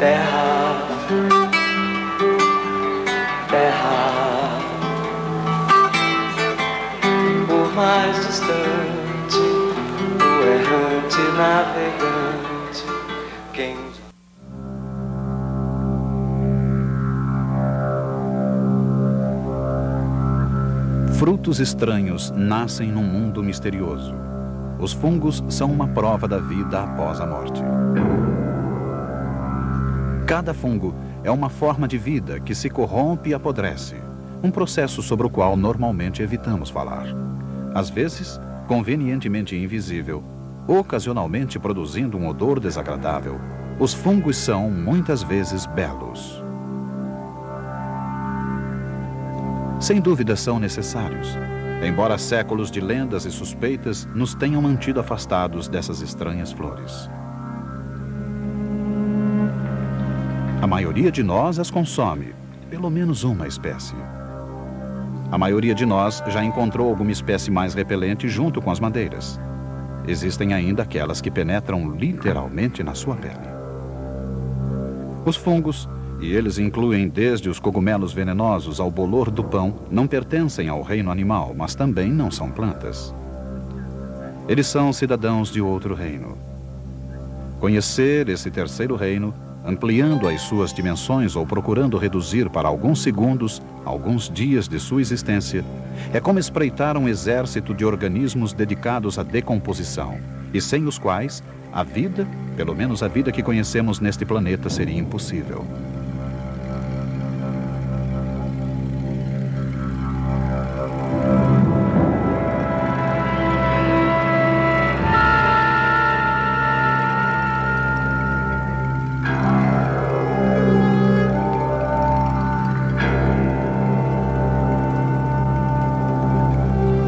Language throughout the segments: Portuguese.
terra, terra, por mais distante, o errante navegante, quem... Frutos estranhos nascem num mundo misterioso. Os fungos são uma prova da vida após a morte. Cada fungo é uma forma de vida que se corrompe e apodrece, um processo sobre o qual normalmente evitamos falar. Às vezes, convenientemente invisível, ocasionalmente produzindo um odor desagradável, os fungos são, muitas vezes, belos. Sem dúvida são necessários, embora séculos de lendas e suspeitas nos tenham mantido afastados dessas estranhas flores. A maioria de nós as consome, pelo menos uma espécie. A maioria de nós já encontrou alguma espécie mais repelente junto com as madeiras. Existem ainda aquelas que penetram literalmente na sua pele. Os fungos, e eles incluem desde os cogumelos venenosos ao bolor do pão, não pertencem ao reino animal, mas também não são plantas. Eles são cidadãos de outro reino. Conhecer esse terceiro reino, ampliando as suas dimensões ou procurando reduzir para alguns segundos, alguns dias de sua existência, é como espreitar um exército de organismos dedicados à decomposição, e sem os quais a vida, pelo menos a vida que conhecemos neste planeta, seria impossível.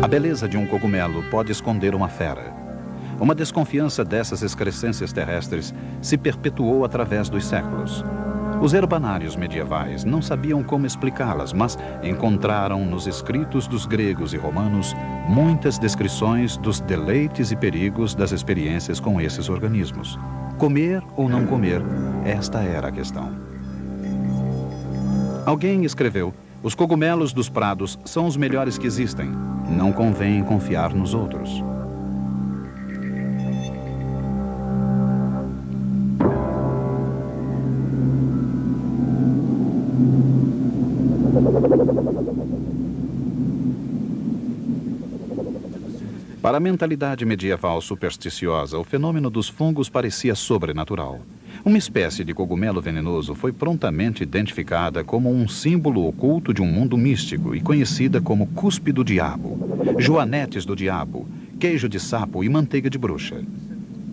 A beleza de um cogumelo pode esconder uma fera. Uma desconfiança dessas excrescências terrestres se perpetuou através dos séculos. Os herbanários medievais não sabiam como explicá-las, mas encontraram nos escritos dos gregos e romanos muitas descrições dos deleites e perigos das experiências com esses organismos. Comer ou não comer, esta era a questão. Alguém escreveu: os cogumelos dos prados são os melhores que existem. Não convém confiar nos outros. Para a mentalidade medieval supersticiosa, o fenômeno dos fungos parecia sobrenatural. Uma espécie de cogumelo venenoso foi prontamente identificada como um símbolo oculto de um mundo místico e conhecida como cuspe do diabo, joanetes do diabo, queijo de sapo e manteiga de bruxa.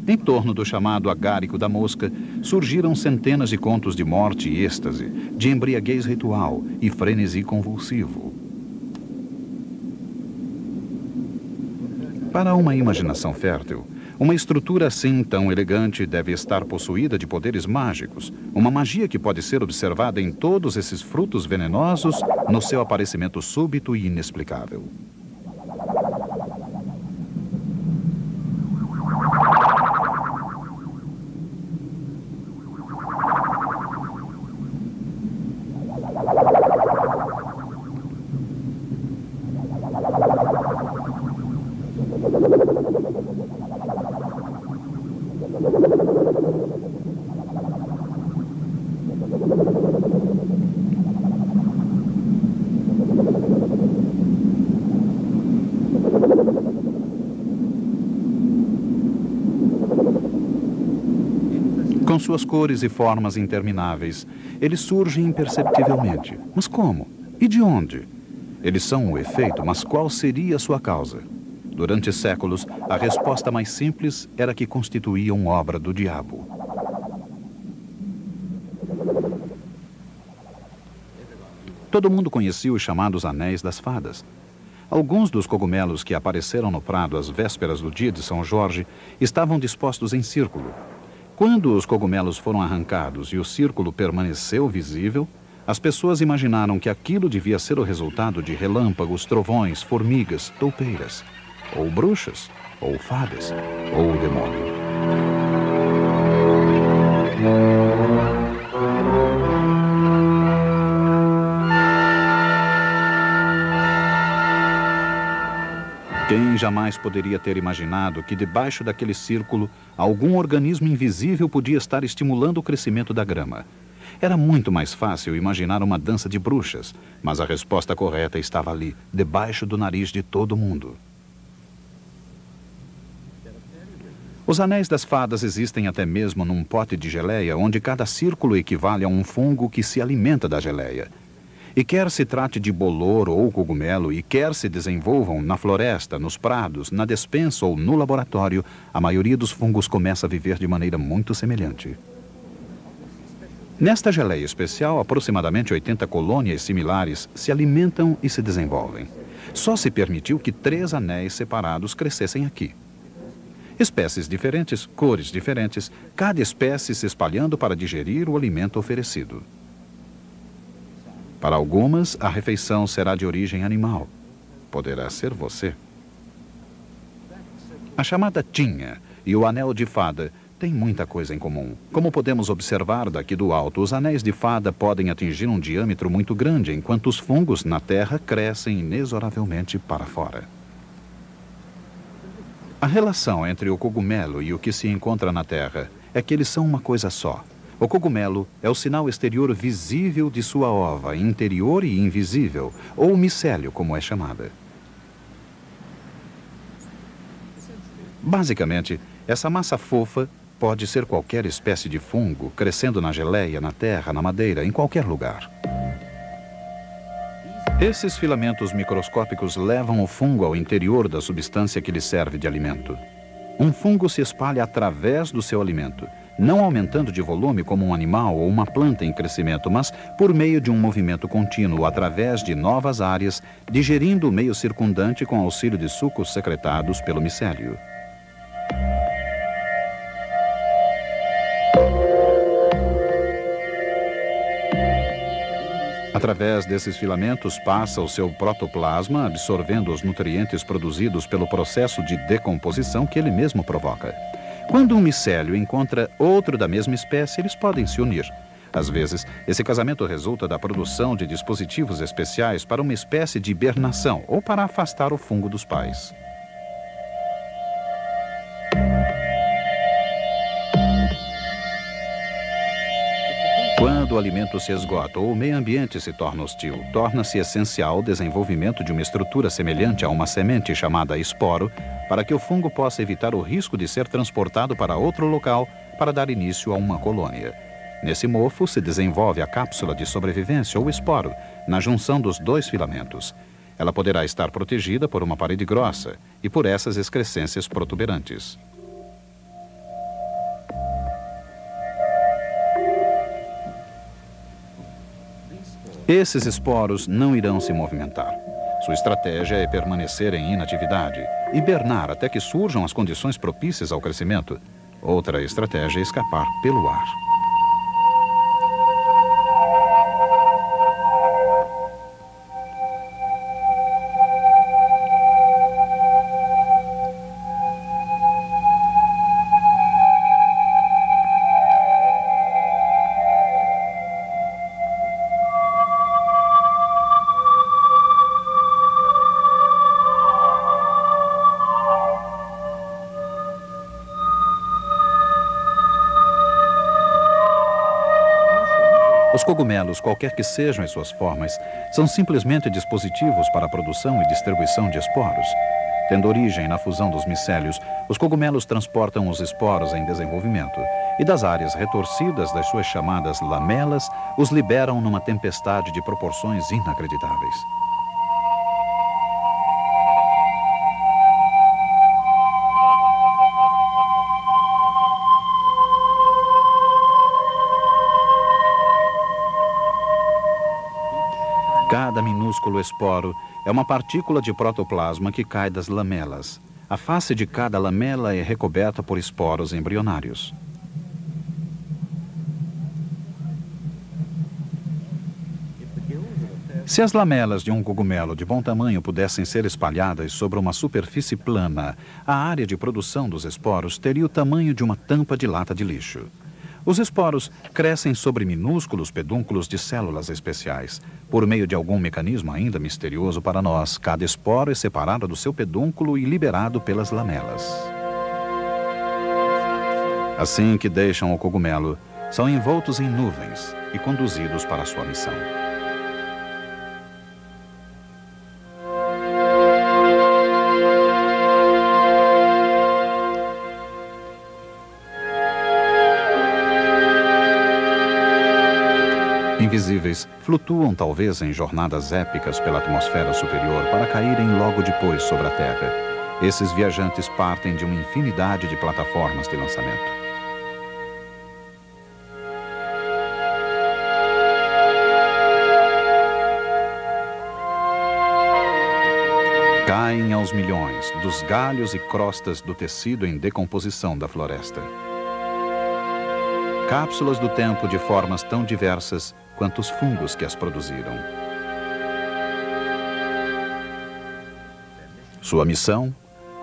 Em torno do chamado agárico da mosca, surgiram centenas de contos de morte e êxtase, de embriaguez ritual e frenesi convulsivo. Para uma imaginação fértil, uma estrutura assim tão elegante deve estar possuída de poderes mágicos, uma magia que pode ser observada em todos esses frutos venenosos no seu aparecimento súbito e inexplicável. Com suas cores e formas intermináveis, eles surgem imperceptivelmente. Mas como? E de onde? Eles são o efeito, mas qual seria a sua causa? Durante séculos, a resposta mais simples era que constituíam obra do diabo. Todo mundo conhecia os chamados anéis das fadas. Alguns dos cogumelos que apareceram no prado às vésperas do dia de São Jorge estavam dispostos em círculo. Quando os cogumelos foram arrancados e o círculo permaneceu visível, as pessoas imaginaram que aquilo devia ser o resultado de relâmpagos, trovões, formigas, toupeiras, ou bruxas, ou fadas, ou o demônio. jamais poderia ter imaginado que debaixo daquele círculo algum organismo invisível podia estar estimulando o crescimento da grama. Era muito mais fácil imaginar uma dança de bruxas, mas a resposta correta estava ali, debaixo do nariz de todo mundo. Os anéis das fadas existem até mesmo num pote de geleia, onde cada círculo equivale a um fungo que se alimenta da geleia. E quer se trate de bolor ou cogumelo, e quer se desenvolvam na floresta, nos prados, na despensa ou no laboratório, a maioria dos fungos começa a viver de maneira muito semelhante. Nesta geleia especial, aproximadamente 80 colônias similares se alimentam e se desenvolvem. Só se permitiu que 3 anéis separados crescessem aqui. Espécies diferentes, cores diferentes, cada espécie se espalhando para digerir o alimento oferecido. Para algumas, a refeição será de origem animal. Poderá ser você. A chamada tinha e o anel de fada têm muita coisa em comum. Como podemos observar daqui do alto, os anéis de fada podem atingir um diâmetro muito grande, enquanto os fungos na terra crescem inexoravelmente para fora. A relação entre o cogumelo e o que se encontra na terra é que eles são uma coisa só. O cogumelo é o sinal exterior visível de sua ova, interior e invisível, ou micélio, como é chamada. Basicamente, essa massa fofa pode ser qualquer espécie de fungo, crescendo na geleia, na terra, na madeira, em qualquer lugar. Esses filamentos microscópicos levam o fungo ao interior da substância que lhe serve de alimento. Um fungo se espalha através do seu alimento, não aumentando de volume como um animal ou uma planta em crescimento, mas por meio de um movimento contínuo através de novas áreas, digerindo o meio circundante com auxílio de sucos secretados pelo micélio. Através desses filamentos passa o seu protoplasma, absorvendo os nutrientes produzidos pelo processo de decomposição que ele mesmo provoca. Quando um micélio encontra outro da mesma espécie, eles podem se unir. Às vezes, esse casamento resulta da produção de dispositivos especiais para uma espécie de hibernação ou para afastar o fungo dos pais. Quando o alimento se esgota ou o meio ambiente se torna hostil, torna-se essencial o desenvolvimento de uma estrutura semelhante a uma semente chamada esporo, para que o fungo possa evitar o risco de ser transportado para outro local para dar início a uma colônia. Nesse mofo se desenvolve a cápsula de sobrevivência ou esporo, na junção dos 2 filamentos. Ela poderá estar protegida por uma parede grossa e por essas excrescências protuberantes. Esses esporos não irão se movimentar. Sua estratégia é permanecer em inatividade, hibernar até que surjam as condições propícias ao crescimento. Outra estratégia é escapar pelo ar. Os cogumelos, qualquer que sejam as suas formas, são simplesmente dispositivos para a produção e distribuição de esporos. Tendo origem na fusão dos micélios, os cogumelos transportam os esporos em desenvolvimento e das áreas retorcidas das suas chamadas lamelas, os liberam numa tempestade de proporções inacreditáveis. Cada minúsculo esporo é uma partícula de protoplasma que cai das lamelas. A face de cada lamela é recoberta por esporos embrionários. Se as lamelas de um cogumelo de bom tamanho pudessem ser espalhadas sobre uma superfície plana, a área de produção dos esporos teria o tamanho de uma tampa de lata de lixo. Os esporos crescem sobre minúsculos pedúnculos de células especiais. Por meio de algum mecanismo ainda misterioso para nós, cada esporo é separado do seu pedúnculo e liberado pelas lamelas. Assim que deixam o cogumelo, são envoltos em nuvens e conduzidos para sua missão. Invisíveis, flutuam talvez em jornadas épicas pela atmosfera superior para caírem logo depois sobre a Terra. Esses viajantes partem de uma infinidade de plataformas de lançamento. Caem aos milhões dos galhos e crostas do tecido em decomposição da floresta. Cápsulas do tempo de formas tão diversas quanto os fungos que as produziram. Sua missão?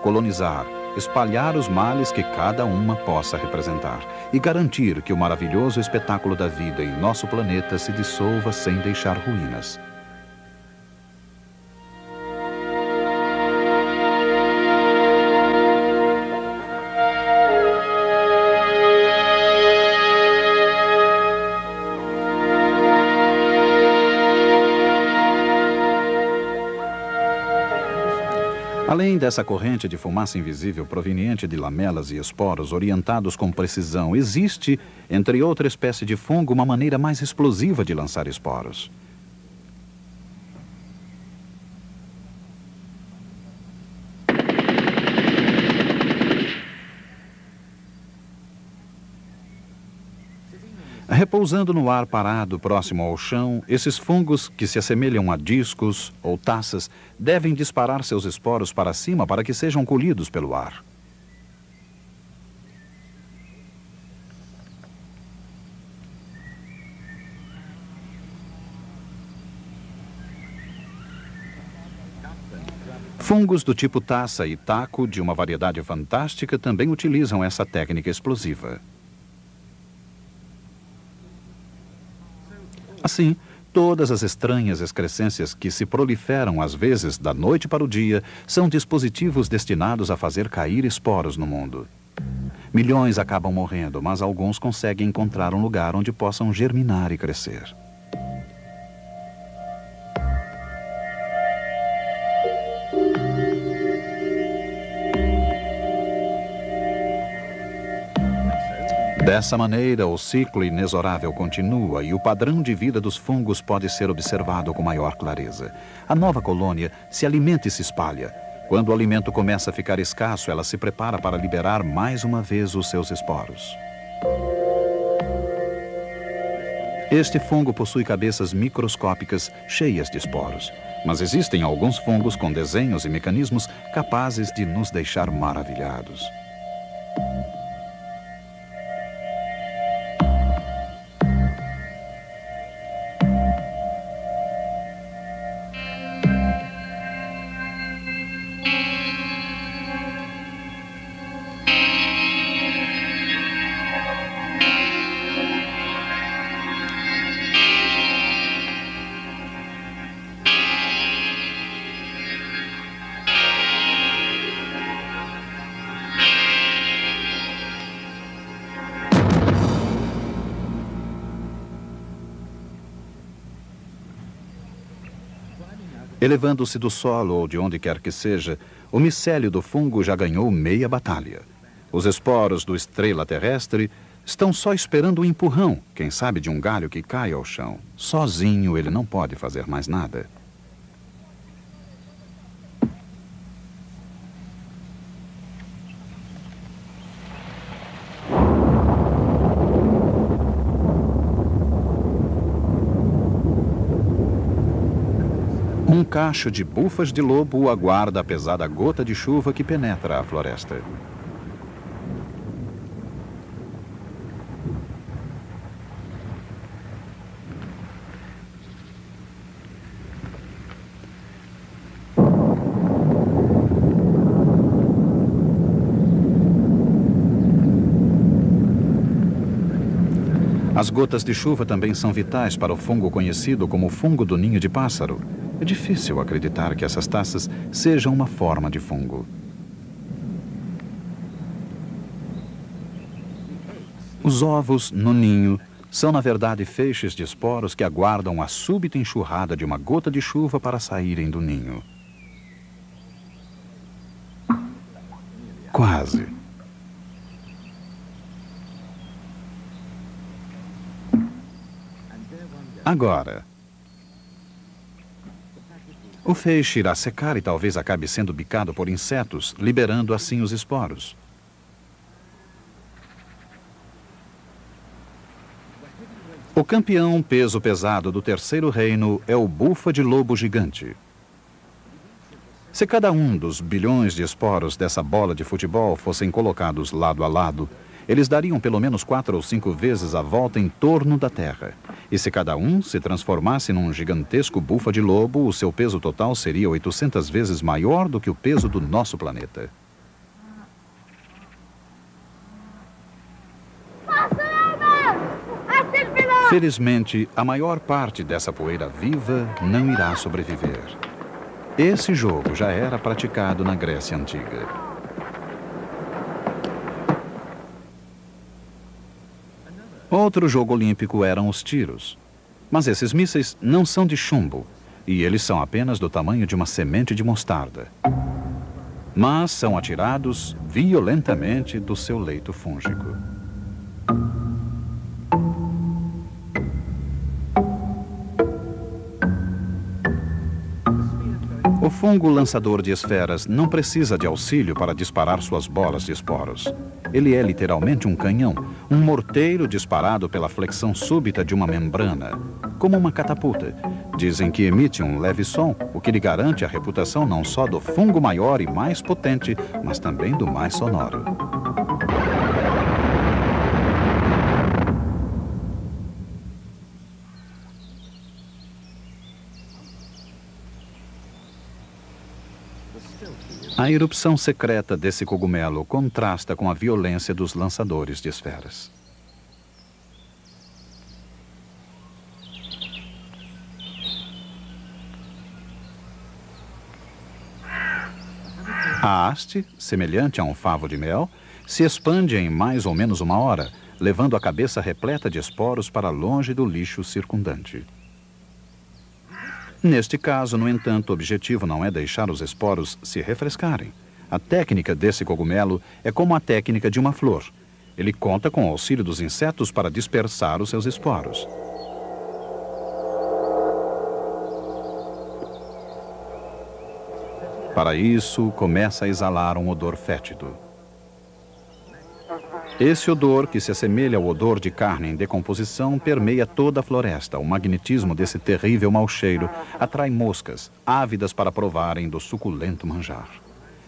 Colonizar, espalhar os males que cada uma possa representar e garantir que o maravilhoso espetáculo da vida em nosso planeta se dissolva sem deixar ruínas. Além dessa corrente de fumaça invisível proveniente de lamelas e esporos orientados com precisão, existe, entre outra espécie de fungo, uma maneira mais explosiva de lançar esporos. Repousando no ar parado próximo ao chão, esses fungos, que se assemelham a discos ou taças, devem disparar seus esporos para cima para que sejam colhidos pelo ar. Fungos do tipo taça e taco, de uma variedade fantástica, também utilizam essa técnica explosiva. Assim, todas as estranhas excrescências que se proliferam às vezes da noite para o dia são dispositivos destinados a fazer cair esporos no mundo. Milhões acabam morrendo, mas alguns conseguem encontrar um lugar onde possam germinar e crescer. Dessa maneira, o ciclo inexorável continua e o padrão de vida dos fungos pode ser observado com maior clareza. A nova colônia se alimenta e se espalha. Quando o alimento começa a ficar escasso, ela se prepara para liberar mais uma vez os seus esporos. Este fungo possui cabeças microscópicas cheias de esporos, mas existem alguns fungos com desenhos e mecanismos capazes de nos deixar maravilhados. Elevando-se do solo ou de onde quer que seja, o micélio do fungo já ganhou meia batalha. Os esporos do estrela terrestre estão só esperando um empurrão, quem sabe de um galho que cai ao chão. Sozinho ele não pode fazer mais nada. Um cacho de bufas de lobo aguarda a pesada gota de chuva que penetra a floresta. As gotas de chuva também são vitais para o fungo conhecido como fungo do ninho de pássaro. É difícil acreditar que essas taças sejam uma forma de fungo. Os ovos no ninho são, na verdade, feixes de esporos que aguardam a súbita enxurrada de uma gota de chuva para saírem do ninho. Quase. Agora, o feixe irá secar e talvez acabe sendo bicado por insetos, liberando assim os esporos. O campeão peso pesado do terceiro reino é o bufa de lobo gigante. Se cada um dos bilhões de esporos dessa bola de futebol fossem colocados lado a lado, eles dariam pelo menos 4 ou 5 vezes a volta em torno da Terra. E se cada um se transformasse num gigantesco bufa de lobo, o seu peso total seria 800 vezes maior do que o peso do nosso planeta. Felizmente, a maior parte dessa poeira viva não irá sobreviver. Esse jogo já era praticado na Grécia Antiga. Outro jogo olímpico eram os tiros. Mas esses mísseis não são de chumbo, e eles são apenas do tamanho de uma semente de mostarda. Mas são atirados violentamente do seu leito fúngico. O fungo lançador de esferas não precisa de auxílio para disparar suas bolas de esporos. Ele é literalmente um canhão, um morteiro disparado pela flexão súbita de uma membrana, como uma catapulta. Dizem que emite um leve som, o que lhe garante a reputação não só do fungo maior e mais potente, mas também do mais sonoro. A erupção secreta desse cogumelo contrasta com a violência dos lançadores de esferas. A haste, semelhante a um favo de mel, se expande em mais ou menos uma hora, levando a cabeça repleta de esporos para longe do lixo circundante. Neste caso, no entanto, o objetivo não é deixar os esporos se refrescarem. A técnica desse cogumelo é como a técnica de uma flor. Ele conta com o auxílio dos insetos para dispersar os seus esporos. Para isso, começa a exalar um odor fétido. Esse odor, que se assemelha ao odor de carne em decomposição, permeia toda a floresta. O magnetismo desse terrível mau cheiro atrai moscas, ávidas para provarem do suculento manjar.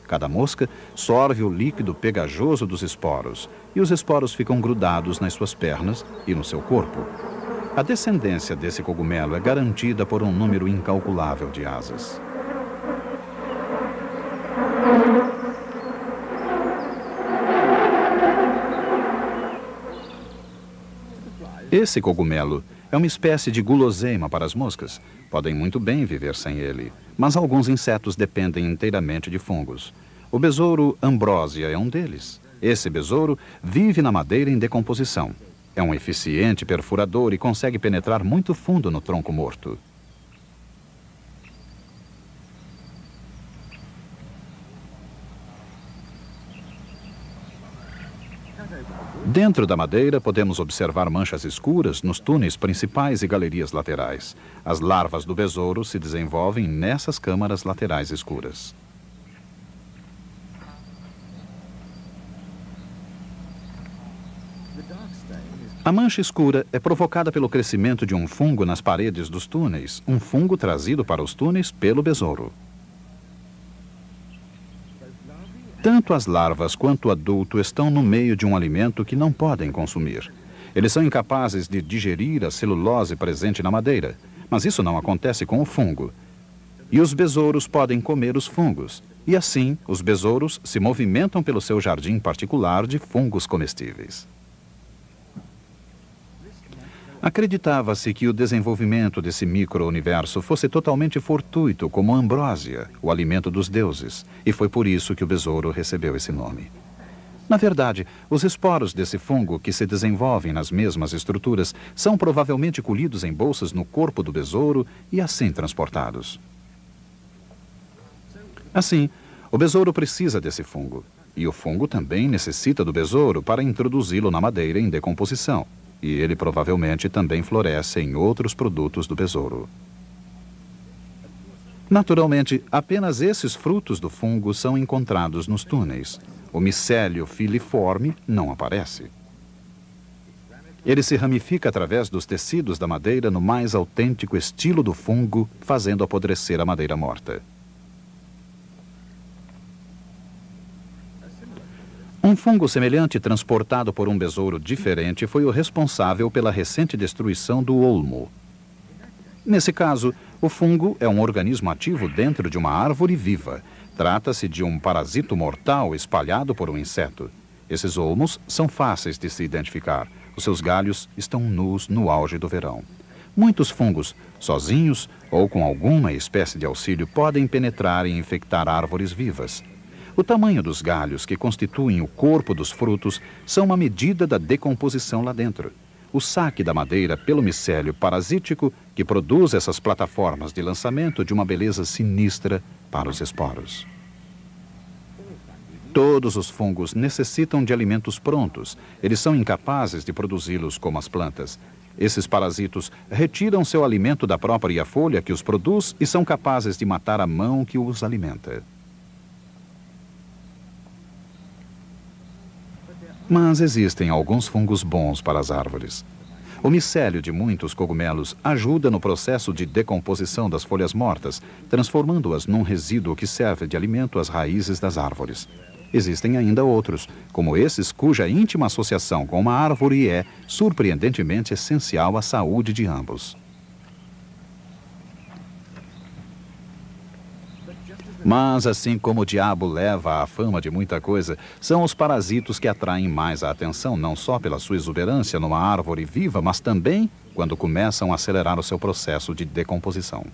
Cada mosca sorve o líquido pegajoso dos esporos, e os esporos ficam grudados nas suas pernas e no seu corpo. A descendência desse cogumelo é garantida por um número incalculável de asas. Esse cogumelo é uma espécie de guloseima para as moscas. Podem muito bem viver sem ele, mas alguns insetos dependem inteiramente de fungos. O besouro ambrósia é um deles. Esse besouro vive na madeira em decomposição. É um eficiente perfurador e consegue penetrar muito fundo no tronco morto. Dentro da madeira, podemos observar manchas escuras nos túneis principais e galerias laterais. As larvas do besouro se desenvolvem nessas câmaras laterais escuras. A mancha escura é provocada pelo crescimento de um fungo nas paredes dos túneis, um fungo trazido para os túneis pelo besouro. Tanto as larvas quanto o adulto estão no meio de um alimento que não podem consumir. Eles são incapazes de digerir a celulose presente na madeira, mas isso não acontece com o fungo. E os besouros podem comer os fungos, e assim os besouros se movimentam pelo seu jardim particular de fungos comestíveis. Acreditava-se que o desenvolvimento desse micro-universo fosse totalmente fortuito, como a ambrósia, o alimento dos deuses, e foi por isso que o besouro recebeu esse nome. Na verdade, os esporos desse fungo, que se desenvolvem nas mesmas estruturas, são provavelmente colhidos em bolsas no corpo do besouro e assim transportados. Assim, o besouro precisa desse fungo, e o fungo também necessita do besouro para introduzi-lo na madeira em decomposição, e ele provavelmente também floresce em outros produtos do besouro. Naturalmente, apenas esses frutos do fungo são encontrados nos túneis. O micélio filiforme não aparece. Ele se ramifica através dos tecidos da madeira no mais autêntico estilo do fungo, fazendo apodrecer a madeira morta. Um fungo semelhante transportado por um besouro diferente foi o responsável pela recente destruição do olmo. Nesse caso, o fungo é um organismo ativo dentro de uma árvore viva. Trata-se de um parasito mortal espalhado por um inseto. Esses olmos são fáceis de se identificar. Os seus galhos estão nus no auge do verão. Muitos fungos, sozinhos ou com alguma espécie de auxílio, podem penetrar e infectar árvores vivas. O tamanho dos galhos que constituem o corpo dos frutos são uma medida da decomposição lá dentro. O saque da madeira pelo micélio parasítico que produz essas plataformas de lançamento de uma beleza sinistra para os esporos. Todos os fungos necessitam de alimentos prontos. Eles são incapazes de produzi-los como as plantas. Esses parasitos retiram seu alimento da própria folha que os produz e são capazes de matar a mão que os alimenta. Mas existem alguns fungos bons para as árvores. O micélio de muitos cogumelos ajuda no processo de decomposição das folhas mortas, transformando-as num resíduo que serve de alimento às raízes das árvores. Existem ainda outros, como esses cuja íntima associação com uma árvore é, surpreendentemente, essencial à saúde de ambos. Mas, assim como o diabo leva à fama de muita coisa, são os parasitos que atraem mais a atenção, não só pela sua exuberância numa árvore viva, mas também quando começam a acelerar o seu processo de decomposição.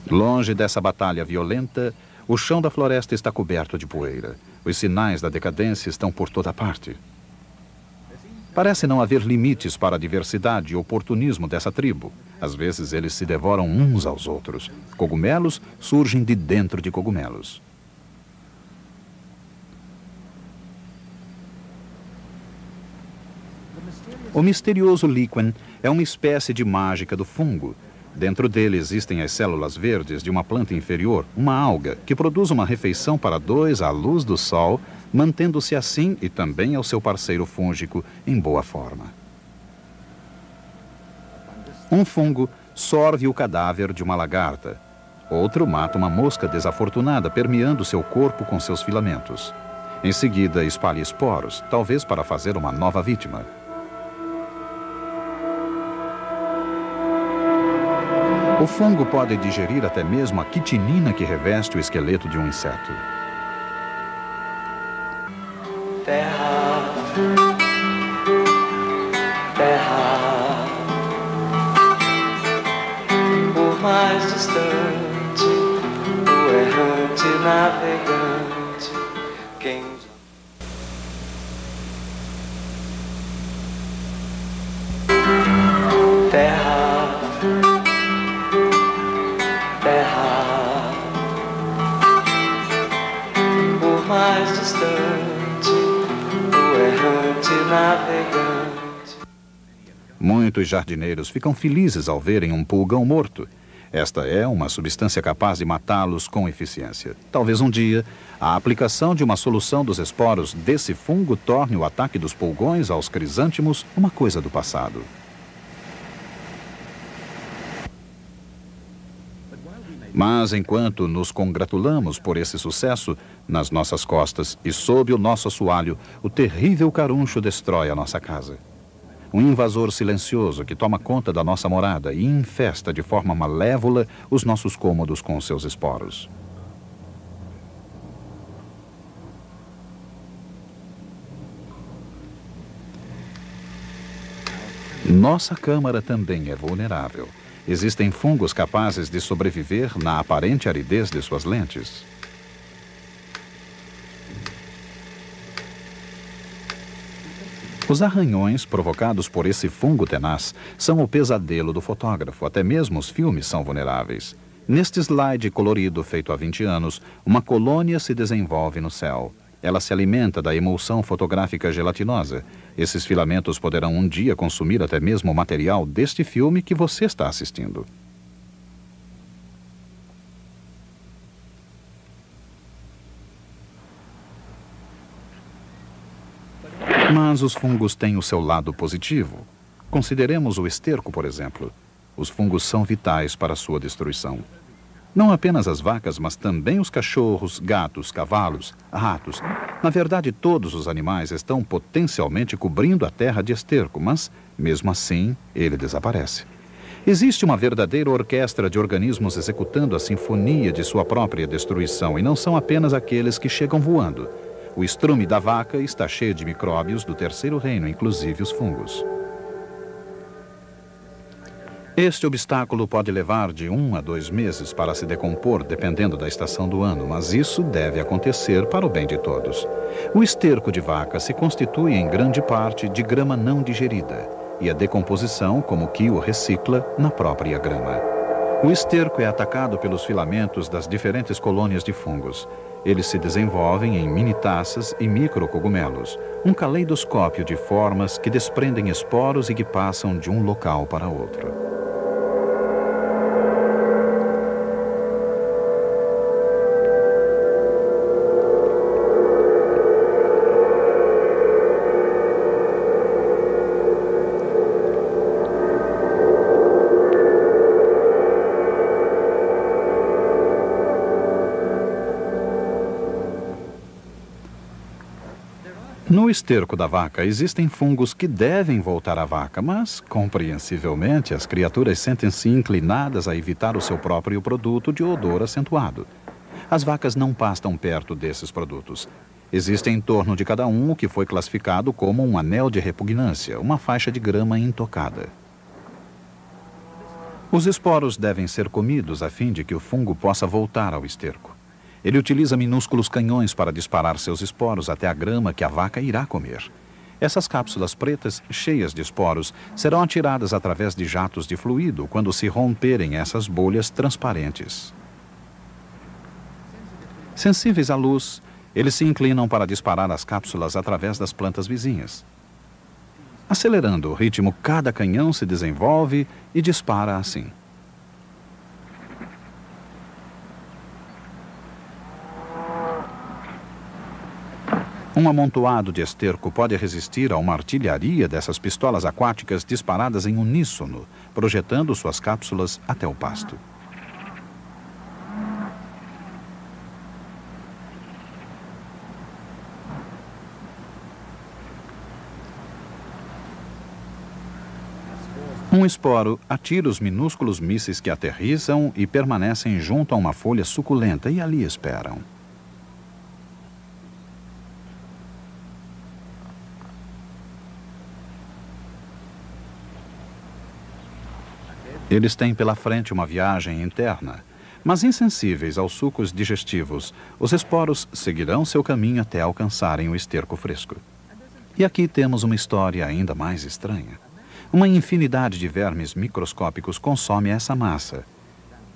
Longe dessa batalha violenta, o chão da floresta está coberto de poeira. Os sinais da decadência estão por toda parte. Parece não haver limites para a diversidade e oportunismo dessa tribo. Às vezes eles se devoram uns aos outros. Cogumelos surgem de dentro de cogumelos. O misterioso líquen é uma espécie de mágica do fungo. Dentro dele existem as células verdes de uma planta inferior, uma alga, que produz uma refeição para dois à luz do sol, mantendo-se assim e também ao seu parceiro fúngico em boa forma. Um fungo sorve o cadáver de uma lagarta. Outro mata uma mosca desafortunada, permeando seu corpo com seus filamentos. Em seguida, espalha esporos, talvez para fazer uma nova vítima. O fungo pode digerir até mesmo a quitinina que reveste o esqueleto de um inseto. Terra, terra, por mais distante, o errante navegante, quem... Terra, terra, por mais distante, o errante navegante. Muitos jardineiros ficam felizes ao verem um pulgão morto. Esta é uma substância capaz de matá-los com eficiência. Talvez um dia, a aplicação de uma solução dos esporos desse fungo torne o ataque dos pulgões aos crisântemos uma coisa do passado. Mas enquanto nos congratulamos por esse sucesso, nas nossas costas e sob o nosso assoalho, o terrível caruncho destrói a nossa casa. Um invasor silencioso que toma conta da nossa morada e infesta de forma malévola os nossos cômodos com seus esporos. Nossa câmara também é vulnerável. Existem fungos capazes de sobreviver na aparente aridez de suas lentes. Os arranhões provocados por esse fungo tenaz são o pesadelo do fotógrafo. Até mesmo os filmes são vulneráveis. Neste slide colorido feito há 20 anos, uma colônia se desenvolve no céu. Ela se alimenta da emulsão fotográfica gelatinosa. Esses filamentos poderão um dia consumir até mesmo o material deste filme que você está assistindo. Mas os fungos têm o seu lado positivo. Consideremos o esterco, por exemplo. Os fungos são vitais para sua destruição. Não apenas as vacas, mas também os cachorros, gatos, cavalos, ratos. Na verdade, todos os animais estão potencialmente cobrindo a terra de esterco, mas, mesmo assim, ele desaparece. Existe uma verdadeira orquestra de organismos executando a sinfonia de sua própria destruição, e não são apenas aqueles que chegam voando. O estrume da vaca está cheio de micróbios do terceiro reino, inclusive os fungos. Este obstáculo pode levar de 1 a 2 meses para se decompor, dependendo da estação do ano, mas isso deve acontecer para o bem de todos. O esterco de vaca se constitui em grande parte de grama não digerida, e a decomposição, como que o recicla, na própria grama. O esterco é atacado pelos filamentos das diferentes colônias de fungos. Eles se desenvolvem em mini-taças e microcogumelos, um caleidoscópio de formas que desprendem esporos e que passam de um local para outro. No esterco da vaca existem fungos que devem voltar à vaca, mas, compreensivelmente, as criaturas sentem-se inclinadas a evitar o seu próprio produto de odor acentuado. As vacas não pastam perto desses produtos. Existe em torno de cada um o que foi classificado como um anel de repugnância, uma faixa de grama intocada. Os esporos devem ser comidos a fim de que o fungo possa voltar ao esterco. Ele utiliza minúsculos canhões para disparar seus esporos até a grama que a vaca irá comer. Essas cápsulas pretas, cheias de esporos, serão atiradas através de jatos de fluido quando se romperem essas bolhas transparentes. Sensíveis à luz, eles se inclinam para disparar as cápsulas através das plantas vizinhas. Acelerando o ritmo, cada canhão se desenvolve e dispara assim. Um amontoado de esterco pode resistir a uma artilharia dessas pistolas aquáticas disparadas em uníssono, projetando suas cápsulas até o pasto. Um esporo atira os minúsculos mísseis que aterrissam e permanecem junto a uma folha suculenta e ali esperam. Eles têm pela frente uma viagem interna, mas insensíveis aos sucos digestivos, os esporos seguirão seu caminho até alcançarem o esterco fresco. E aqui temos uma história ainda mais estranha. Uma infinidade de vermes microscópicos consome essa massa.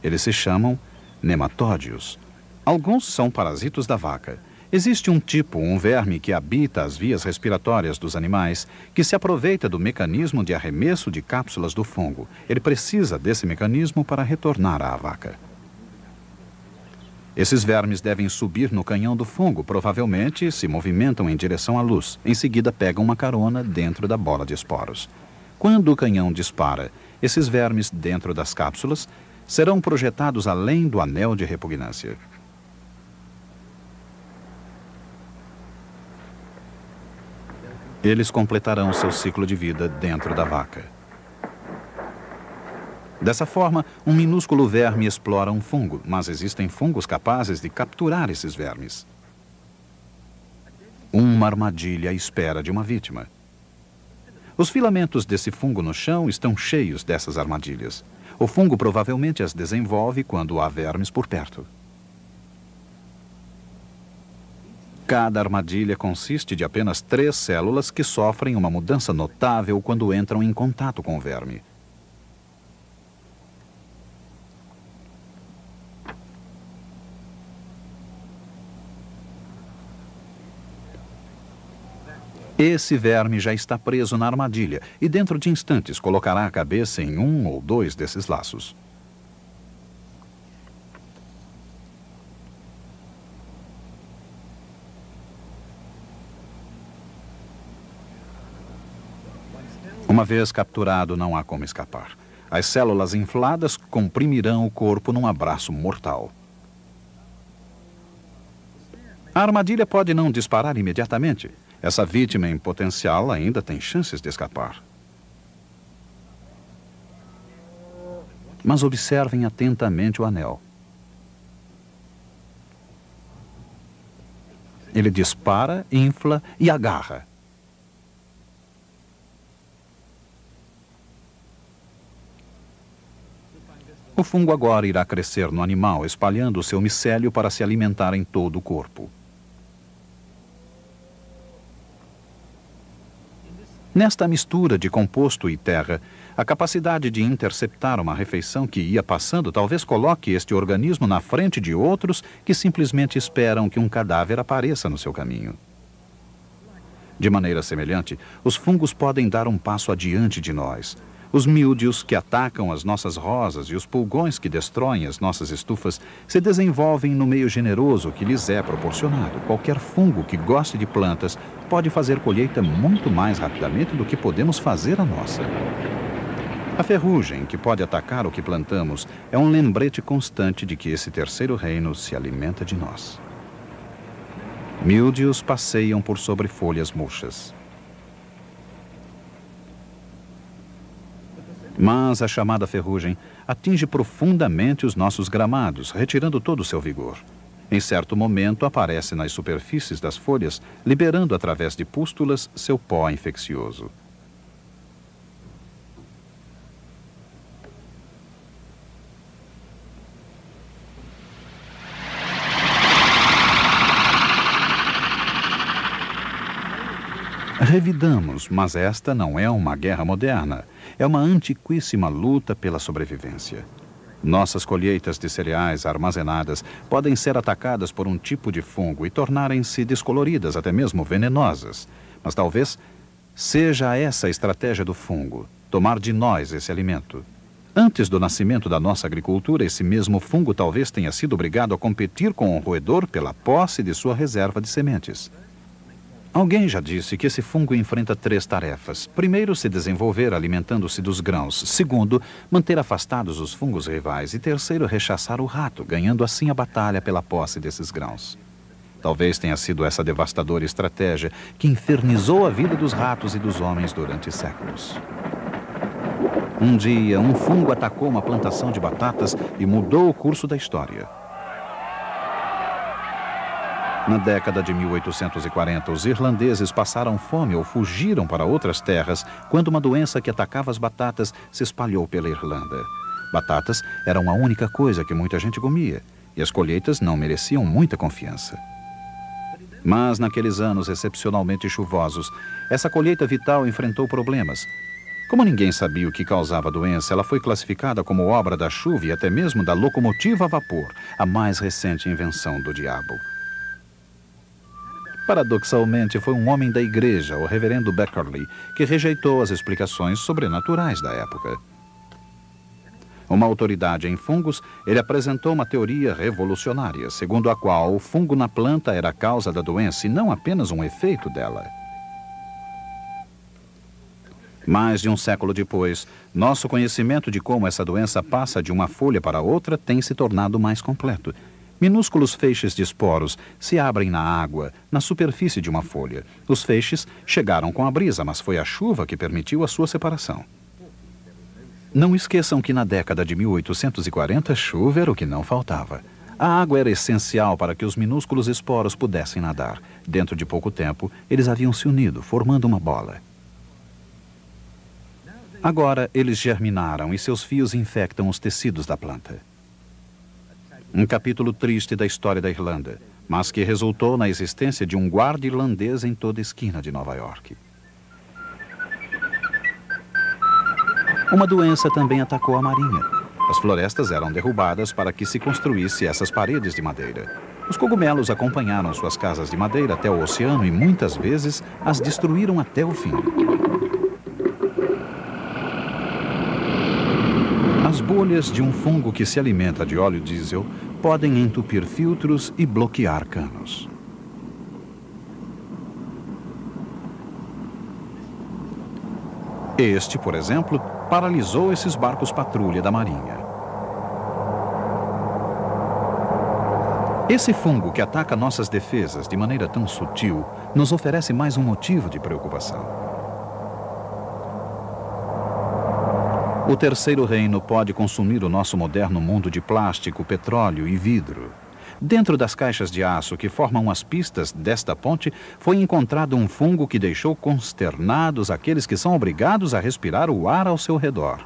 Eles se chamam nematódios. Alguns são parasitos da vaca. Existe um verme que habita as vias respiratórias dos animais, que se aproveita do mecanismo de arremesso de cápsulas do fungo. Ele precisa desse mecanismo para retornar à vaca. Esses vermes devem subir no canhão do fungo, provavelmente se movimentam em direção à luz. Em seguida, pegam uma carona dentro da bola de esporos. Quando o canhão dispara, esses vermes dentro das cápsulas serão projetados além do anel de repugnância. Eles completarão seu ciclo de vida dentro da vaca. Dessa forma, um minúsculo verme explora um fungo, mas existem fungos capazes de capturar esses vermes. Uma armadilha à espera de uma vítima. Os filamentos desse fungo no chão estão cheios dessas armadilhas. O fungo provavelmente as desenvolve quando há vermes por perto. Cada armadilha consiste de apenas 3 células que sofrem uma mudança notável quando entram em contato com o verme. Esse verme já está preso na armadilha e dentro de instantes colocará a cabeça em um ou 2 desses laços. Uma vez capturado, não há como escapar. As células infladas comprimirão o corpo num abraço mortal. A armadilha pode não disparar imediatamente. Essa vítima em potencial ainda tem chances de escapar. Mas observem atentamente o anel. Ele dispara, infla e agarra. O fungo agora irá crescer no animal, espalhando o seu micélio para se alimentar em todo o corpo. Nesta mistura de composto e terra, a capacidade de interceptar uma refeição que ia passando talvez coloque este organismo na frente de outros que simplesmente esperam que um cadáver apareça no seu caminho. De maneira semelhante, os fungos podem dar um passo adiante de nós. Os míldios que atacam as nossas rosas e os pulgões que destroem as nossas estufas se desenvolvem no meio generoso que lhes é proporcionado. Qualquer fungo que goste de plantas pode fazer colheita muito mais rapidamente do que podemos fazer a nossa. A ferrugem, que pode atacar o que plantamos, é um lembrete constante de que esse terceiro reino se alimenta de nós. Míldios passeiam por sobre folhas murchas. Mas a chamada ferrugem atinge profundamente os nossos gramados, retirando todo o seu vigor. Em certo momento, aparece nas superfícies das folhas, liberando através de pústulas seu pó infeccioso. Revidamos, mas esta não é uma guerra moderna. É uma antiquíssima luta pela sobrevivência. Nossas colheitas de cereais armazenadas podem ser atacadas por um tipo de fungo e tornarem-se descoloridas, até mesmo venenosas. Mas talvez seja essa a estratégia do fungo, tomar de nós esse alimento. Antes do nascimento da nossa agricultura, esse mesmo fungo talvez tenha sido obrigado a competir com o roedor pela posse de sua reserva de sementes. Alguém já disse que esse fungo enfrenta 3 tarefas. Primeiro, se desenvolver alimentando-se dos grãos. Segundo, manter afastados os fungos rivais. E terceiro, rechaçar o rato, ganhando assim a batalha pela posse desses grãos. Talvez tenha sido essa devastadora estratégia que infernizou a vida dos ratos e dos homens durante séculos. Um dia, um fungo atacou uma plantação de batatas e mudou o curso da história. Na década de 1840, os irlandeses passaram fome ou fugiram para outras terras quando uma doença que atacava as batatas se espalhou pela Irlanda. Batatas eram a única coisa que muita gente comia e as colheitas não mereciam muita confiança. Mas naqueles anos excepcionalmente chuvosos, essa colheita vital enfrentou problemas. Como ninguém sabia o que causava a doença, ela foi classificada como obra da chuva e até mesmo da locomotiva a vapor, a mais recente invenção do diabo. Paradoxalmente, foi um homem da igreja, o reverendo Beckerley, que rejeitou as explicações sobrenaturais da época. Uma autoridade em fungos, ele apresentou uma teoria revolucionária, segundo a qual o fungo na planta era a causa da doença e não apenas um efeito dela. Mais de um século depois, nosso conhecimento de como essa doença passa de uma folha para outra tem se tornado mais completo. Minúsculos feixes de esporos se abrem na água, na superfície de uma folha. Os feixes chegaram com a brisa, mas foi a chuva que permitiu a sua separação. Não esqueçam que na década de 1840, chuva era o que não faltava. A água era essencial para que os minúsculos esporos pudessem nadar. Dentro de pouco tempo, eles haviam se unido, formando uma bola. Agora eles germinaram e seus fios infectam os tecidos da planta. Um capítulo triste da história da Irlanda, mas que resultou na existência de um guarda irlandês em toda esquina de Nova York. Uma doença também atacou a marinha. As florestas eram derrubadas para que se construísse essas paredes de madeira. Os cogumelos acompanharam suas casas de madeira até o oceano e muitas vezes as destruíram até o fim. As bolhas de um fungo que se alimenta de óleo diesel podem entupir filtros e bloquear canos. Este, por exemplo, paralisou esses barcos patrulha da Marinha. Esse fungo que ataca nossas defesas de maneira tão sutil nos oferece mais um motivo de preocupação. O Terceiro Reino pode consumir o nosso moderno mundo de plástico, petróleo e vidro. Dentro das caixas de aço que formam as pistas desta ponte, foi encontrado um fungo que deixou consternados aqueles que são obrigados a respirar o ar ao seu redor.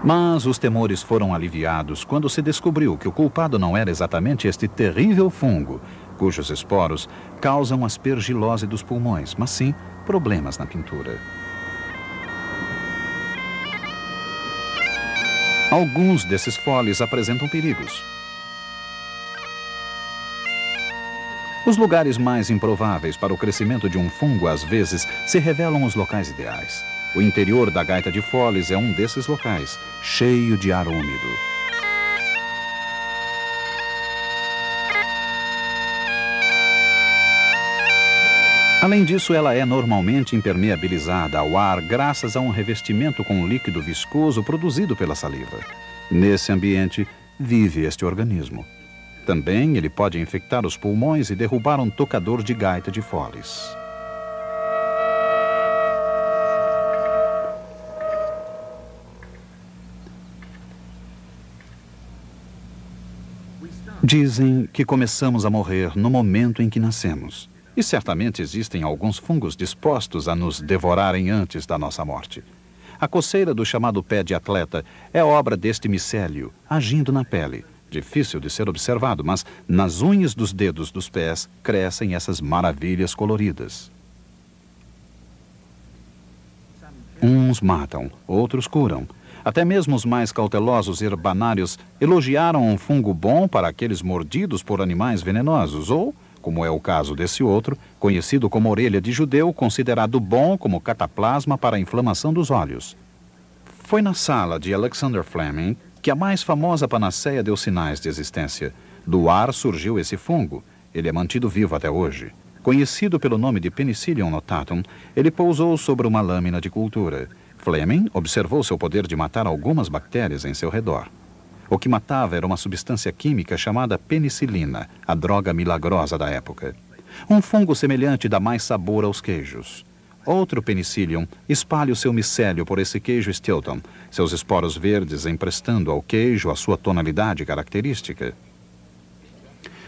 Mas os temores foram aliviados quando se descobriu que o culpado não era exatamente este terrível fungo, cujos esporos causam aspergilose dos pulmões, mas sim problemas na pintura. Alguns desses foles apresentam perigos. Os lugares mais improváveis para o crescimento de um fungo, às vezes, se revelam os locais ideais. O interior da gaita de foles é um desses locais, cheio de ar úmido. Além disso, ela é normalmente impermeabilizada ao ar graças a um revestimento com líquido viscoso produzido pela saliva. Nesse ambiente, vive este organismo. Também ele pode infectar os pulmões e derrubar um tocador de gaita de foles. Dizem que começamos a morrer no momento em que nascemos. E certamente existem alguns fungos dispostos a nos devorarem antes da nossa morte. A coceira do chamado pé de atleta é obra deste micélio, agindo na pele. Difícil de ser observado, mas nas unhas dos dedos dos pés crescem essas maravilhas coloridas. Uns matam, outros curam. Até mesmo os mais cautelosos herbanários elogiaram um fungo bom para aqueles mordidos por animais venenosos, ou, como é o caso desse outro, conhecido como orelha de judeu, considerado bom como cataplasma para a inflamação dos olhos. Foi na sala de Alexander Fleming que a mais famosa panaceia deu sinais de existência. Do ar surgiu esse fungo. Ele é mantido vivo até hoje. Conhecido pelo nome de Penicillium notatum, ele pousou sobre uma lâmina de cultura. Fleming observou seu poder de matar algumas bactérias em seu redor. O que matava era uma substância química chamada penicilina, a droga milagrosa da época. Um fungo semelhante dá mais sabor aos queijos. Outro Penicillium espalha o seu micélio por esse queijo Stilton, seus esporos verdes emprestando ao queijo a sua tonalidade característica.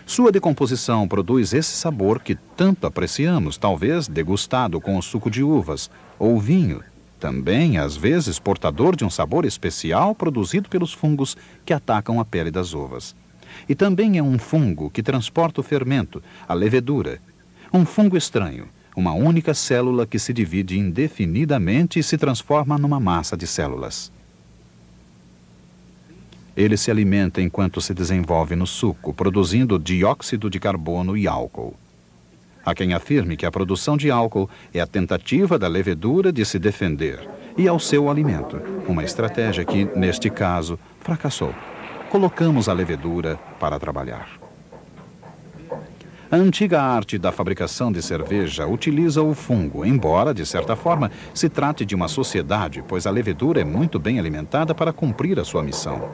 Sua decomposição produz esse sabor que tanto apreciamos, talvez degustado com o suco de uvas ou vinho. Também, às vezes, portador de um sabor especial produzido pelos fungos que atacam a pele das uvas. E também é um fungo que transporta o fermento, a levedura. Um fungo estranho, uma única célula que se divide indefinidamente e se transforma numa massa de células. Ele se alimenta enquanto se desenvolve no suco, produzindo dióxido de carbono e álcool. Há quem afirme que a produção de álcool é a tentativa da levedura de se defender e ao seu alimento, uma estratégia que, neste caso, fracassou. Colocamos a levedura para trabalhar. A antiga arte da fabricação de cerveja utiliza o fungo, embora, de certa forma, se trate de uma sociedade, pois a levedura é muito bem alimentada para cumprir a sua missão.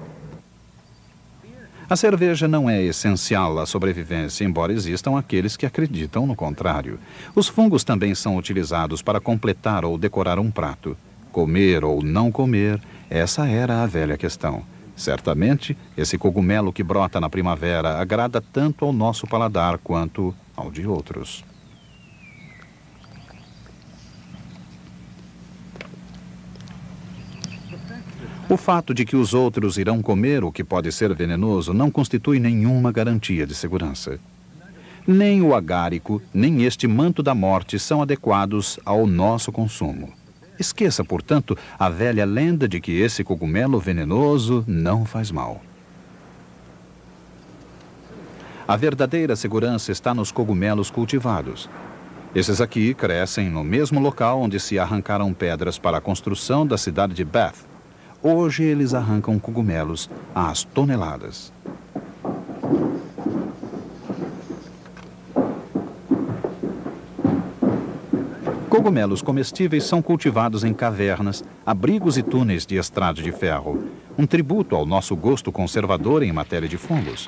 A cerveja não é essencial à sobrevivência, embora existam aqueles que acreditam no contrário. Os fungos também são utilizados para completar ou decorar um prato. Comer ou não comer, essa era a velha questão. Certamente, esse cogumelo que brota na primavera agrada tanto ao nosso paladar quanto ao de outros. O fato de que os outros irão comer o que pode ser venenoso não constitui nenhuma garantia de segurança. Nem o agárico, nem este manto da morte são adequados ao nosso consumo. Esqueça, portanto, a velha lenda de que esse cogumelo venenoso não faz mal. A verdadeira segurança está nos cogumelos cultivados. Esses aqui crescem no mesmo local onde se arrancaram pedras para a construção da cidade de Bath. Hoje eles arrancam cogumelos às toneladas. Cogumelos comestíveis são cultivados em cavernas, abrigos e túneis de estrada de ferro, um tributo ao nosso gosto conservador em matéria de fungos.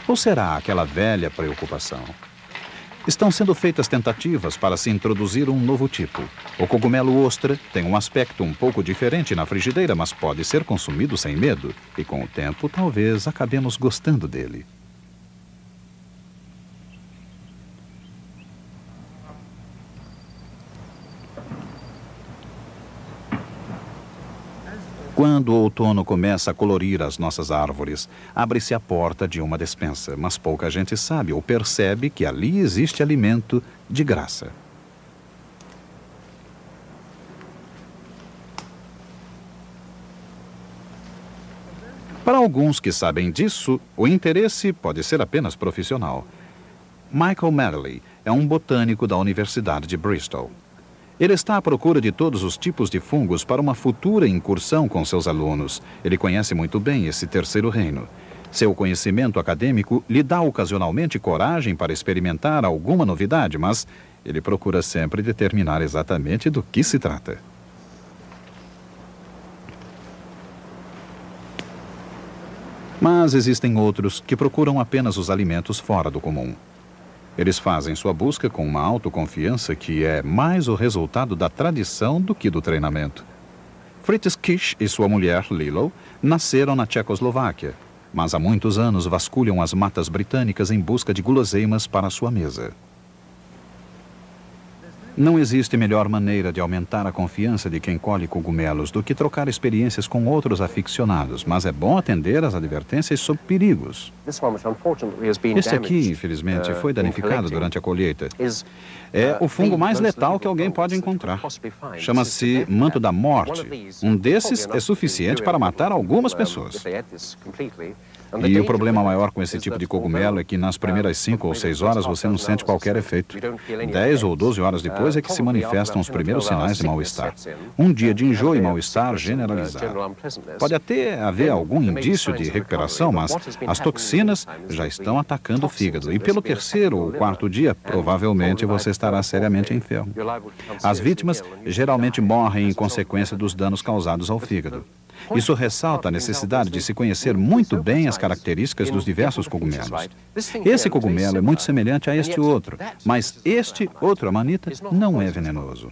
Ou será aquela velha preocupação? Estão sendo feitas tentativas para se introduzir um novo tipo. O cogumelo ostra tem um aspecto um pouco diferente na frigideira, mas pode ser consumido sem medo. E com o tempo, talvez acabemos gostando dele. Quando o outono começa a colorir as nossas árvores, abre-se a porta de uma despensa, mas pouca gente sabe ou percebe que ali existe alimento de graça. Para alguns que sabem disso, o interesse pode ser apenas profissional. Michael Medley é um botânico da Universidade de Bristol. Ele está à procura de todos os tipos de fungos para uma futura incursão com seus alunos. Ele conhece muito bem esse terceiro reino. Seu conhecimento acadêmico lhe dá ocasionalmente coragem para experimentar alguma novidade, mas ele procura sempre determinar exatamente do que se trata. Mas existem outros que procuram apenas os alimentos fora do comum. Eles fazem sua busca com uma autoconfiança que é mais o resultado da tradição do que do treinamento. Fritz Kish e sua mulher, Lilo, nasceram na Tchecoslováquia, mas há muitos anos vasculham as matas britânicas em busca de guloseimas para sua mesa. Não existe melhor maneira de aumentar a confiança de quem colhe cogumelos do que trocar experiências com outros aficionados, mas é bom atender às advertências sobre perigos. Este aqui, infelizmente, foi danificado durante a colheita. É o fungo mais letal que alguém pode encontrar. Chama-se manto da morte. Um desses é suficiente para matar algumas pessoas. E o problema maior com esse tipo de cogumelo é que nas primeiras 5 ou 6 horas você não sente qualquer efeito. 10 ou 12 horas depois é que se manifestam os primeiros sinais de mal-estar. Um dia de enjoo e mal-estar generalizado. Pode até haver algum indício de recuperação, mas as toxinas já estão atacando o fígado. E pelo terceiro ou quarto dia, provavelmente você estará seriamente enfermo. As vítimas geralmente morrem em consequência dos danos causados ao fígado. Isso ressalta a necessidade de se conhecer muito bem as características dos diversos cogumelos. Esse cogumelo é muito semelhante a este outro, mas este outro amanita não é venenoso.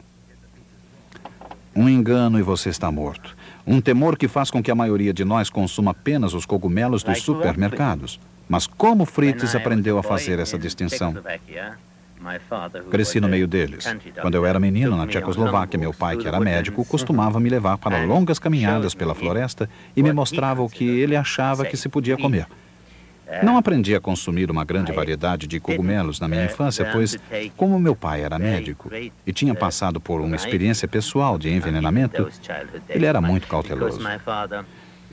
Um engano e você está morto. Um temor que faz com que a maioria de nós consuma apenas os cogumelos dos supermercados. Mas como Fritz aprendeu a fazer essa distinção? Cresci no meio deles. Quando eu era menino na Tchecoslováquia, meu pai, que era médico, costumava me levar para longas caminhadas pela floresta e me mostrava o que ele achava que se podia comer. Não aprendi a consumir uma grande variedade de cogumelos na minha infância, pois, como meu pai era médico e tinha passado por uma experiência pessoal de envenenamento, ele era muito cauteloso.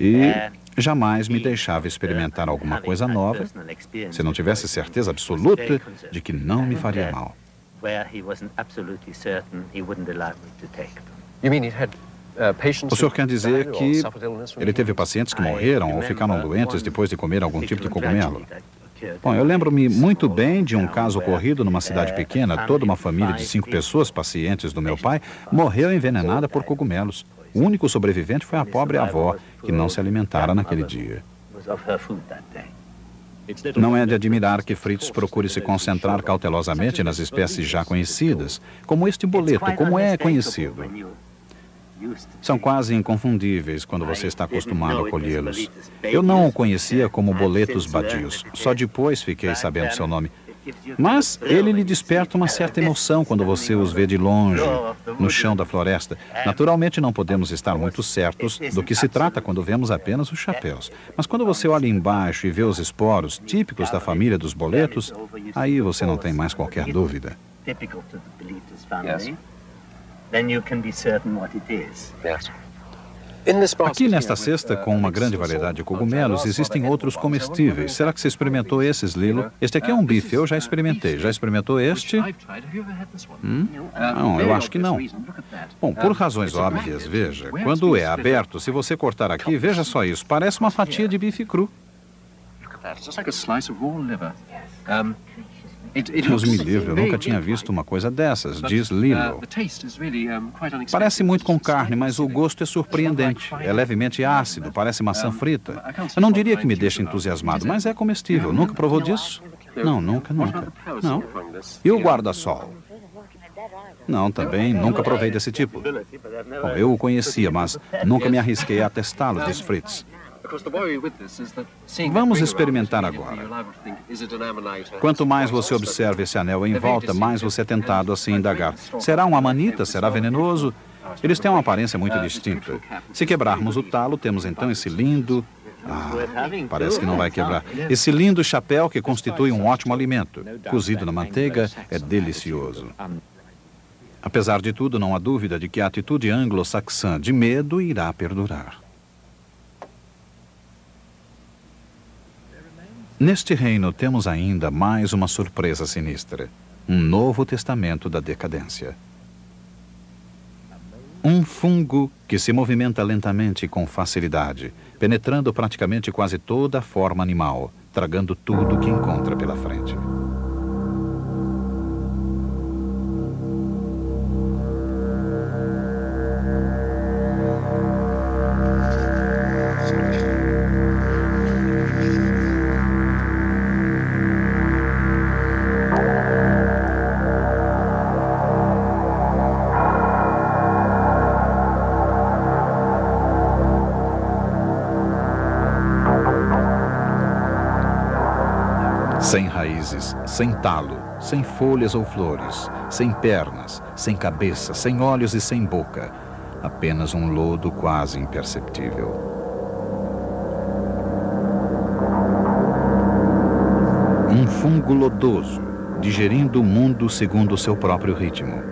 E jamais me deixava experimentar alguma coisa nova se não tivesse certeza absoluta de que não me faria mal. O senhor quer dizer que ele teve pacientes que morreram ou ficaram doentes depois de comer algum tipo de cogumelo? Bom, eu lembro-me muito bem de um caso ocorrido numa cidade pequena. Toda uma família de 5 pessoas, pacientes do meu pai, morreu envenenada por cogumelos. O único sobrevivente foi a pobre avó, que não se alimentara naquele dia. Não é de admirar que Fritz procure se concentrar cautelosamente nas espécies já conhecidas, como este boleto, como é conhecido. São quase inconfundíveis quando você está acostumado a colhê-los. Eu não o conhecia como boletos badios, só depois fiquei sabendo seu nome. Mas ele lhe desperta uma certa emoção quando você os vê de longe, no chão da floresta. Naturalmente não podemos estar muito certos do que se trata quando vemos apenas os chapéus. Mas quando você olha embaixo e vê os esporos típicos da família dos boletos, aí você não tem mais qualquer dúvida. Aqui nesta cesta, com uma grande variedade de cogumelos, existem outros comestíveis. Será que você experimentou esses, Lilo? Este aqui é um bife, eu já experimentei. Já experimentou este? Não, eu acho que não. Bom, por razões óbvias, veja, quando é aberto, se você cortar aqui, veja só isso, parece uma fatia de bife cru. Deus me livre, eu nunca tinha visto uma coisa dessas, diz Lilo. Parece muito com carne, mas o gosto é surpreendente. É levemente ácido, parece maçã frita. Eu não diria que me deixa entusiasmado, mas é comestível. Nunca provou disso? Não, nunca. Não. E o guarda-sol? Não, também nunca provei desse tipo. Bom, eu o conhecia, mas nunca me arrisquei a testá-lo, diz Fritz. Vamos experimentar agora. Quanto mais você observa esse anel em volta, mais você é tentado a se indagar. Será um amanita? Será venenoso? Eles têm uma aparência muito distinta. Se quebrarmos o talo, temos então esse lindo... parece que não vai quebrar. Esse lindo chapéu que constitui um ótimo alimento. Cozido na manteiga, é delicioso. Apesar de tudo, não há dúvida de que a atitude anglo-saxã de medo irá perdurar. Neste reino temos ainda mais uma surpresa sinistra. Um novo testamento da decadência. Um fungo que se movimenta lentamente e com facilidade, penetrando praticamente quase toda a forma animal, tragando tudo que encontra pela frente. Sem raízes, sem talo, sem folhas ou flores, sem pernas, sem cabeça, sem olhos e sem boca. Apenas um lodo quase imperceptível. Um fungo lodoso, digerindo o mundo segundo o seu próprio ritmo.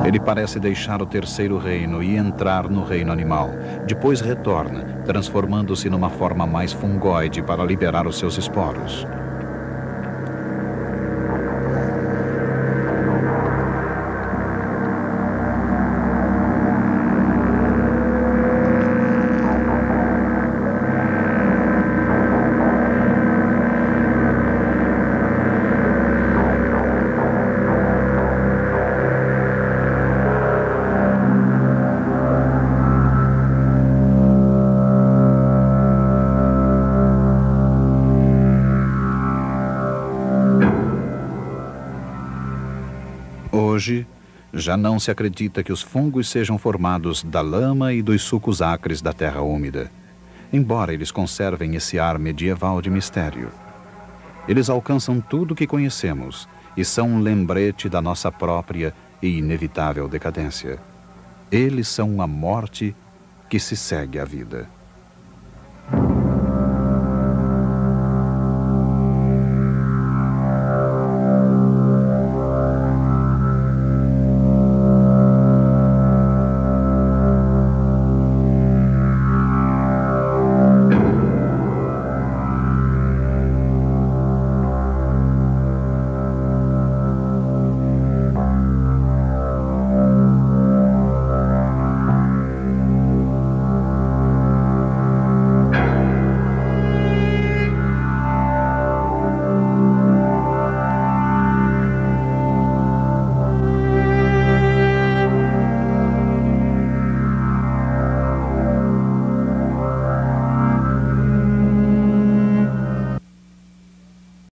Ele parece deixar o terceiro reino e entrar no reino animal. Depois retorna, transformando-se numa forma mais fungoide para liberar os seus esporos. Hoje, já não se acredita que os fungos sejam formados da lama e dos sucos acres da terra úmida, embora eles conservem esse ar medieval de mistério. Eles alcançam tudo o que conhecemos e são um lembrete da nossa própria e inevitável decadência. Eles são a morte que se segue à vida.